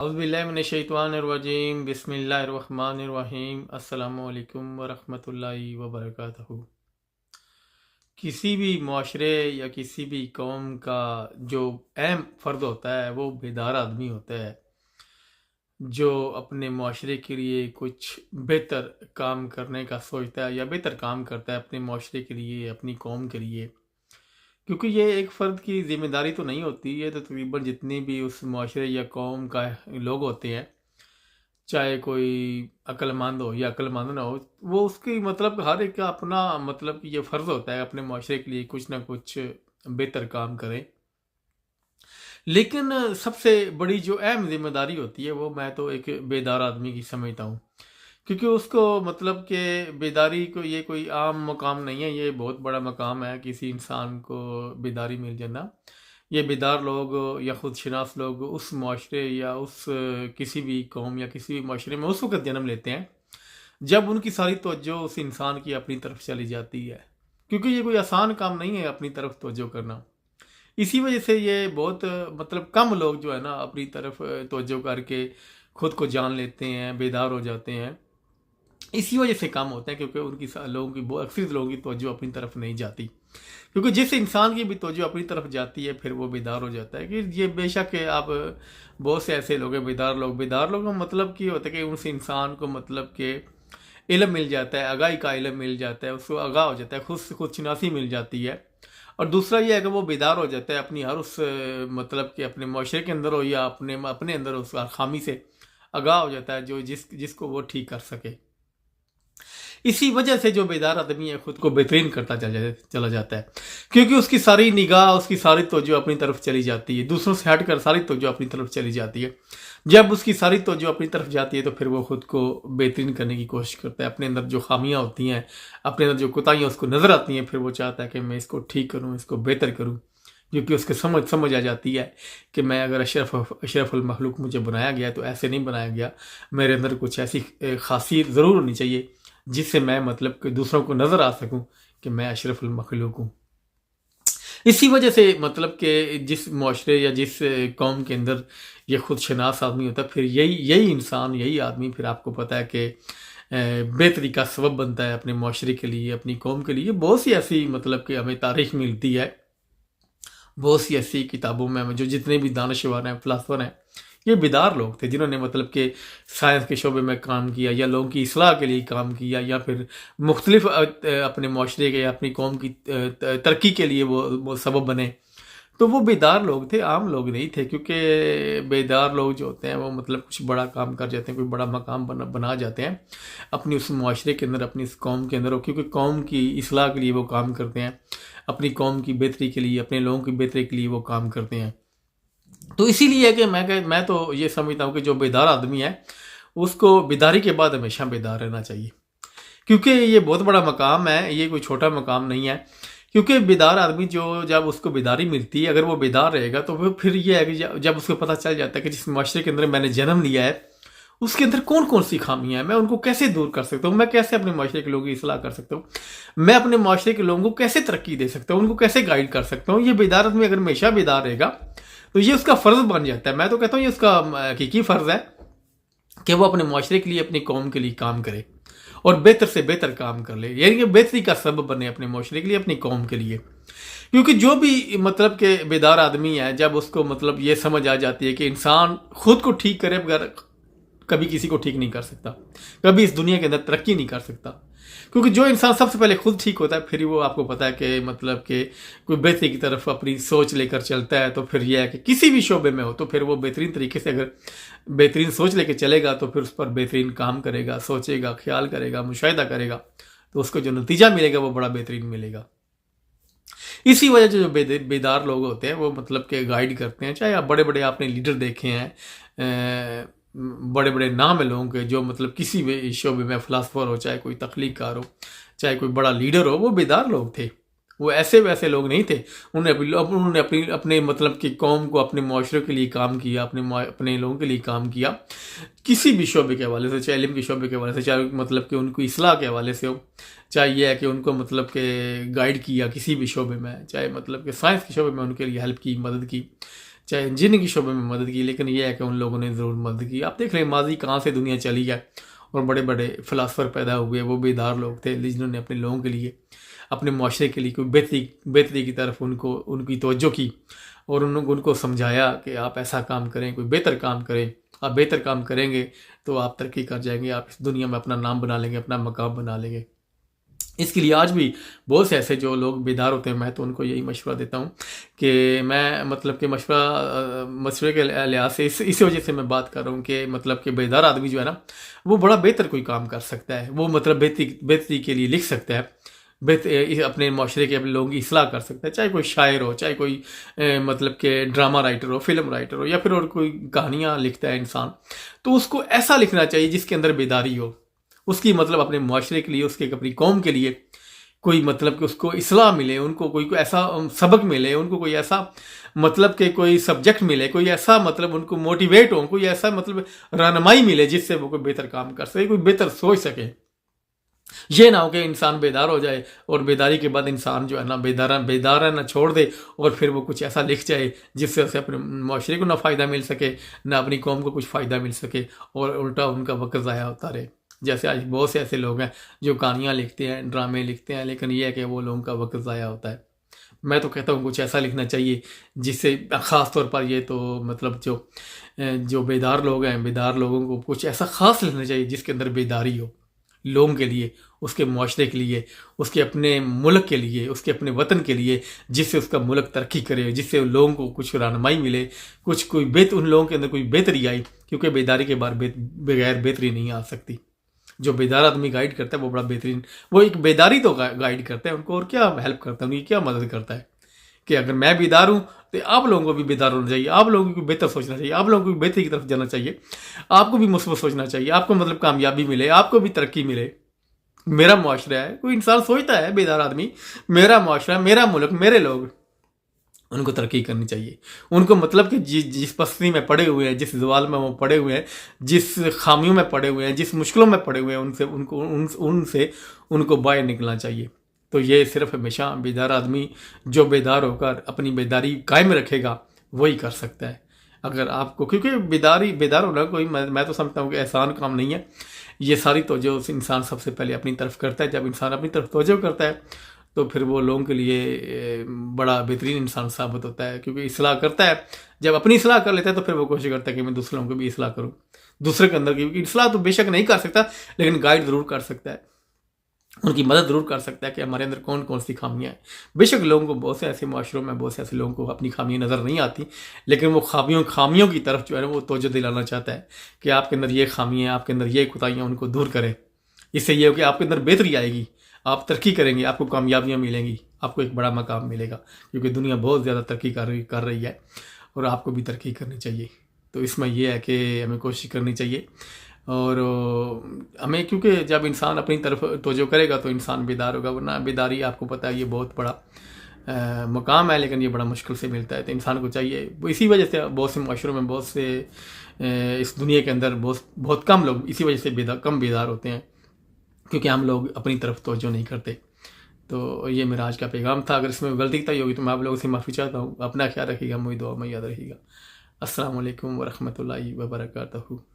اعوذ باللہ من الشیطان الرجیم بسم اللہ الرحمن الرحیم السلام علیکم ورحمۃ اللہ وبرکاتہ۔ کسی بھی معاشرے یا کسی بھی قوم کا جو اہم فرد ہوتا ہے وہ بیدار آدمی ہوتا ہے، جو اپنے معاشرے کے لیے کچھ بہتر کام کرنے کا سوچتا ہے یا بہتر کام کرتا ہے اپنے معاشرے کے لیے، اپنی قوم کے لیے۔ کیونکہ یہ ایک فرد کی ذمہ داری تو نہیں ہوتی، یہ تو تقریباً جتنی بھی اس معاشرے یا قوم کا لوگ ہوتے ہیں، چاہے کوئی عقل مند ہو یا عقل مند نہ ہو، وہ اس کی مطلب ہر ایک کا اپنا مطلب کہ یہ فرض ہوتا ہے اپنے معاشرے کے لیے کچھ نہ کچھ بہتر کام کریں۔ لیکن سب سے بڑی جو اہم ذمہ داری ہوتی ہے وہ میں تو ایک بیدار آدمی کی سمجھتا ہوں، کیونکہ اس کو مطلب کہ بیداری کو یہ کوئی عام مقام نہیں ہے، یہ بہت بڑا مقام ہے کسی انسان کو بیداری مل جانا۔ یہ بیدار لوگ یا خود شناس لوگ اس معاشرے یا اس کسی بھی قوم یا کسی بھی معاشرے میں اس وقت جنم لیتے ہیں جب ان کی ساری توجہ اس انسان کی اپنی طرف چلی جاتی ہے، کیونکہ یہ کوئی آسان کام نہیں ہے اپنی طرف توجہ کرنا۔ اسی وجہ سے یہ بہت مطلب کم لوگ جو ہے نا اپنی طرف توجہ کر کے خود کو جان لیتے ہیں، بیدار ہو جاتے ہیں۔ اسی وجہ سے کم ہوتے ہیں کیونکہ ان کی لوگوں کی اکثر لوگوں کی توجہ اپنی طرف نہیں جاتی، کیونکہ جس انسان کی بھی توجہ اپنی طرف جاتی ہے پھر وہ بیدار ہو جاتا ہے۔ کہ یہ بے شک کہ آپ بہت سے ایسے لوگ ہیں بیدار لوگ کا مطلب کہ ہوتا ہے کہ اس انسان کو مطلب کہ علم مل جاتا ہے، آگاہی کا علم مل جاتا ہے، اس کو آگاہ ہو جاتا ہے، خود شناسی مل جاتی ہے۔ اور دوسرا یہ ہے کہ وہ بیدار ہو جاتا ہے اپنی ہر اس مطلب کہ اپنے معاشرے کے اندر ہو یا اپنے اندر اس خامی سے آگاہ ہو جاتا ہے جو جس کو وہ ٹھیک کر سکے۔ اسی وجہ سے جو بیدار آدمی ہے خود کو بہترین کرتا چلا جاتا ہے، کیونکہ اس کی ساری نگاہ، اس کی ساری توجہ اپنی طرف چلی جاتی ہے، دوسروں سے ہٹ کر ساری توجہ اپنی طرف چلی جاتی ہے۔ جب اس کی ساری توجہ اپنی طرف جاتی ہے تو پھر وہ خود کو بہترین کرنے کی کوشش کرتا ہے، اپنے اندر جو خامیاں ہوتی ہیں، اپنے اندر جو کوتاہیاں اس کو نظر آتی ہیں، پھر وہ چاہتا ہے کہ میں اس کو ٹھیک کروں، اس کو بہتر کروں، کیونکہ اس کے سمجھ آ جاتی ہے کہ میں اگر اشرف المخلوق مجھے بنایا گیا تو ایسے نہیں بنایا گیا، میرے اندر کچھ ایسی خاصیت ضرور ہونی چاہیے جس سے میں مطلب کہ دوسروں کو نظر آ سکوں کہ میں اشرف المخلوق ہوں۔ اسی وجہ سے مطلب کہ جس معاشرے یا جس قوم کے اندر یہ خود شناس آدمی ہوتا ہے، پھر یہی انسان، یہی آدمی پھر آپ کو پتہ ہے کہ بہتری کا سبب بنتا ہے اپنے معاشرے کے لیے، اپنی قوم کے لیے۔ بہت سی ایسی مطلب کہ ہمیں تاریخ ملتی ہے، بہت سی ایسی کتابوں میں جو جتنے بھی دانشور ہیں، فلاسفر ہیں، یہ بیدار لوگ تھے جنہوں نے مطلب کہ سائنس کے شعبے میں کام کیا یا لوگوں کی اصلاح کے لیے کام کیا یا پھر مختلف اپنے معاشرے کے یا اپنی قوم کی ترقی کے لیے وہ سبب بنے۔ تو وہ بیدار لوگ تھے، عام لوگ نہیں تھے، کیونکہ بیدار لوگ جو ہوتے ہیں وہ مطلب کچھ بڑا کام کر جاتے ہیں، کوئی بڑا مقام بنا جاتے ہیں اپنی اس معاشرے کے اندر، اپنی اس قوم کے اندر، کیونکہ قوم کی اصلاح کے لیے وہ کام کرتے ہیں، اپنی قوم کی بہتری کے لیے، اپنے لوگوں کی بہتری کے لیے وہ کام کرتے ہیں۔ تو اسی لیے کہ میں تو یہ سمجھتا ہوں کہ جو بیدار آدمی ہے اس کو بیداری کے بعد ہمیشہ بیدار رہنا چاہیے، کیونکہ یہ بہت بڑا مقام ہے، یہ کوئی چھوٹا مقام نہیں ہے۔ کیونکہ بیدار آدمی جب اس کو بیداری ملتی ہے، اگر وہ بیدار رہے گا تو پھر یہ ہے کہ جب اس کو پتہ چل جاتا ہے کہ جس معاشرے کے اندر میں نے جنم لیا ہے اس کے اندر کون کون سی خامیاں ہیں، میں ان کو کیسے دور کر سکتا ہوں، میں کیسے اپنے معاشرے کے لوگوں کی اصلاح کر سکتا ہوں، میں اپنے معاشرے کے لوگوں کو کیسے ترقی دے سکتا ہوں، ان کو کیسے گائیڈ کر سکتا ہوں۔ یہ بیدار آدمی اگر ہمیشہ بیدار رہے گا تو یہ اس کا فرض بن جاتا ہے۔ میں تو کہتا ہوں یہ اس کا حقیقی فرض ہے کہ وہ اپنے معاشرے کے لیے، اپنی قوم کے لیے کام کرے اور بہتر سے بہتر کام کر لے، یعنی کہ بہتری کا سبب بنے اپنے معاشرے کے لیے، اپنی قوم کے لیے۔ کیونکہ جو بھی مطلب کہ بیدار آدمی ہے، جب اس کو مطلب یہ سمجھ آ جاتی ہے کہ انسان خود کو ٹھیک کرے بغیر کبھی کسی کو ٹھیک نہیں کر سکتا، کبھی اس دنیا کے اندر ترقی نہیں کر سکتا، کیونکہ جو انسان سب سے پہلے خود ٹھیک ہوتا ہے پھر وہ آپ کو پتہ ہے کہ مطلب کہ کوئی بہتری کی طرف اپنی سوچ لے کر چلتا ہے، تو پھر یہ ہے کہ کسی بھی شعبے میں ہو تو پھر وہ بہترین طریقے سے اگر بہترین سوچ لے کے چلے گا تو پھر اس پر بہترین کام کرے گا، سوچے گا، خیال کرے گا، مشاہدہ کرے گا، تو اس کو جو نتیجہ ملے گا وہ بڑا بہترین ملے گا۔ اسی وجہ سے جو بیدار لوگ ہوتے ہیں وہ مطلب کہ گائیڈ کرتے ہیں، چاہے آپ بڑے آپ نے لیڈر دیکھے ہیں، بڑے نام ہیں لوگوں کے جو مطلب کسی بھی شعبے میں، فلاسفر ہو، چاہے کوئی تخلیق کار ہو، چاہے کوئی بڑا لیڈر ہو، وہ بیدار لوگ تھے، وہ ایسے ویسے لوگ نہیں تھے۔ انہوں نے اپنے مطلب کہ قوم کو، اپنے معاشرے کے لیے کام کیا، اپنے لوگوں کے لیے کام کیا، کسی بھی شعبے کے حوالے سے، چاہے علم کے شعبے کے حوالے سے، چاہے مطلب کہ ان کو اصلاح کے حوالے سے ہو، چاہے یہ ہے کہ ان کو مطلب کہ گائیڈ کیا کسی بھی شعبے میں، چاہے مطلب کہ سائنس کے شعبے میں ان کے لیے ہیلپ کی، مدد کی، چاہے جن کی شعبے میں مدد کی، لیکن یہ ہے کہ ان لوگوں نے ضرور مدد کی. آپ دیکھ رہے ہیں ماضی کہاں سے دنیا چلی ہے، اور بڑے بڑے فلاسفر پیدا ہوئے، وہ بیدار لوگ تھے جنہوں نے اپنے لوگوں کے لیے، اپنے معاشرے کے لیے کوئی بہتری کی طرف ان کی توجہ کی، اور ان کو سمجھایا کہ آپ ایسا کام کریں، کوئی بہتر کام کریں. آپ بہتر کام کریں گے تو آپ ترقی کر جائیں گے، آپ اس دنیا میں اپنا نام بنا لیں گے، اپنا مقام بنا لیں گے. اس کے لیے آج بھی بہت سے ایسے جو لوگ بیدار ہوتے ہیں، میں تو ان کو یہی مشورہ دیتا ہوں کہ میں مطلب کہ مشورے کے لحاظ سے اسی وجہ سے میں بات کر رہا ہوں کہ مطلب کہ بیدار آدمی جو ہے نا، وہ بڑا بہتر کوئی کام کر سکتا ہے. وہ مطلب بہتری کے لیے لکھ سکتا ہے، اپنے معاشرے کے اپنے لوگوں کی اصلاح کر سکتا ہے. چاہے کوئی شاعر ہو، چاہے کوئی مطلب کہ ڈرامہ رائٹر ہو، فلم رائٹر ہو، یا پھر اور کوئی کہانیاں لکھتا ہے انسان، تو اس کو ایسا لکھنا چاہیے جس کے اندر بیداری ہو. اس کی مطلب اپنے معاشرے کے لیے، اس کے اپنی قوم کے لیے کوئی مطلب کہ اس کو اصلاح ملے، ان کو کوئی ایسا سبق ملے، ان کو کوئی ایسا مطلب کہ کوئی سبجیکٹ ملے، کوئی ایسا مطلب ان کو موٹیویٹ ہو، کوئی ایسا مطلب رہنمائی ملے جس سے وہ کوئی بہتر کام کر سکے، کوئی بہتر سوچ سکے. یہ نہ ہو کہ انسان بیدار ہو جائے اور بیداری کے بعد انسان جو ہے نا بیدار ہے نہ چھوڑ دے، اور پھر وہ کچھ ایسا لکھ جائے جس سے اسے اپنے معاشرے کو نہ فائدہ مل سکے، نہ اپنی قوم کو کچھ فائدہ مل سکے، اور الٹا ان کا وقت ضائع ہوتا رہے. جیسے آج بہت سے ایسے لوگ ہیں جو کہانیاں لکھتے ہیں، ڈرامے لکھتے ہیں، لیکن یہ ہے کہ وہ لوگوں کا وقت ضائع ہوتا ہے. میں تو کہتا ہوں کچھ ایسا لکھنا چاہیے جس سے خاص طور پر یہ تو مطلب جو بیدار لوگ ہیں، بیدار لوگوں کو کچھ ایسا خاص لکھنا چاہیے جس کے اندر بیداری ہو لوگوں کے لیے، اس کے معاشرے کے لیے، اس کے اپنے ملک کے لیے، اس کے اپنے وطن کے لیے، جس سے اس کا ملک ترقی کرے، جس سے لوگوں کو کچھ رہنمائی ملے، ان لوگوں کے اندر کوئی بہتری آئی. کیونکہ بیداری کے بغیر بہتری نہیں آ سکتی. جو بیدار آدمی گائیڈ کرتا ہے وہ بڑا بہترین، وہ ایک بیداری تو گائیڈ کرتا ہے ان کو، اور کیا ہیلپ کرتا ہے، ان کی کیا مدد کرتا ہے کہ اگر میں بیدار ہوں تو آپ لوگوں کو بھی بیدار ہونا چاہیے، آپ لوگوں کو بہتر سوچنا چاہیے، آپ لوگوں کو بھی بہتری کی طرف جانا چاہیے، آپ کو بھی مثبت سوچنا چاہیے، آپ کو مطلب کامیابی ملے، آپ کو بھی ترقی ملے. میرا معاشرہ ہے، کوئی انسان سوچتا ہے بیدار آدمی، میرا معاشرہ، میرا ملک، میرے لوگ، ان کو ترقی کرنی چاہیے. ان کو مطلب کہ جس پستی میں پڑے ہوئے ہیں، جس زوال میں وہ پڑے ہوئے ہیں، جس خامیوں میں پڑے ہوئے ہیں، جس مشکلوں میں پڑے ہوئے ہیں، ان سے ان کو باہر نکلنا چاہیے. تو یہ صرف ہمیشہ بیدار آدمی جو بیدار ہو کر اپنی بیداری قائم رکھے گا وہی کر سکتا ہے. اگر آپ کو، کیونکہ بیدار ہونا کوئی، میں تو سمجھتا ہوں کہ آسان کام نہیں ہے. یہ ساری توجہ انسان سب سے پہلے اپنی طرف کرتا ہے. جب انسان اپنی طرف توجہ کرتا ہے تو پھر وہ لوگوں کے لیے بڑا بہترین انسان ثابت ہوتا ہے، کیونکہ اصلاح کرتا ہے. جب اپنی اصلاح کر لیتا ہے تو پھر وہ کوشش کرتا ہے کہ میں دوسروں کو بھی اصلاح کروں، دوسرے کے اندر کی اصلاح تو بے شک نہیں کر سکتا، لیکن گائیڈ ضرور کر سکتا ہے، ان کی مدد ضرور کر سکتا ہے کہ ہمارے اندر کون کون سی خامیاں ہیں. بے شک لوگوں کو، بہت سے ایسے معاشروں میں بہت سے ایسے لوگوں کو اپنی خامیاں نظر نہیں آتی، لیکن وہ خامیوں کی طرف جو ہے وہ توجہ دلانا چاہتا ہے کہ آپ کے اندر یہ خامیاں ہیں، آپ کے اندر یہ کوتاہیاں، ان کو دور کریں. اس سے یہ ہو کہ آپ کے اندر بہتری آئے گی، آپ ترقی کریں گے، آپ کو کامیابیاں ملیں گی، آپ کو ایک بڑا مقام ملے گا. کیونکہ دنیا بہت زیادہ ترقی کر رہی ہے، اور آپ کو بھی ترقی کرنی چاہیے. تو اس میں یہ ہے کہ ہمیں کوشش کرنی چاہیے، اور ہمیں، کیونکہ جب انسان اپنی طرف توجہ کرے گا تو انسان بیدار ہوگا. ورنہ بیداری آپ کو پتہ ہے یہ بہت بڑا مقام ہے، لیکن یہ بڑا مشکل سے ملتا ہے. تو انسان کو چاہیے، اسی وجہ سے بہت سے معاشروں میں، بہت سے اس دنیا کے اندر بہت کم لوگ اسی وجہ سے کم بیدار ہوتے ہیں، کیونکہ ہم لوگ اپنی طرف توجہ نہیں کرتے. تو یہ میرا آج کا پیغام تھا. اگر اس میں غلطی تھی ہوگی تو میں آپ لوگوں سے معافی چاہتا ہوں. اپنا خیال رکھیے گا، مجھے دعا میں یاد رکھیے گا. السلام علیکم ورحمۃ اللہ وبرکاتہ.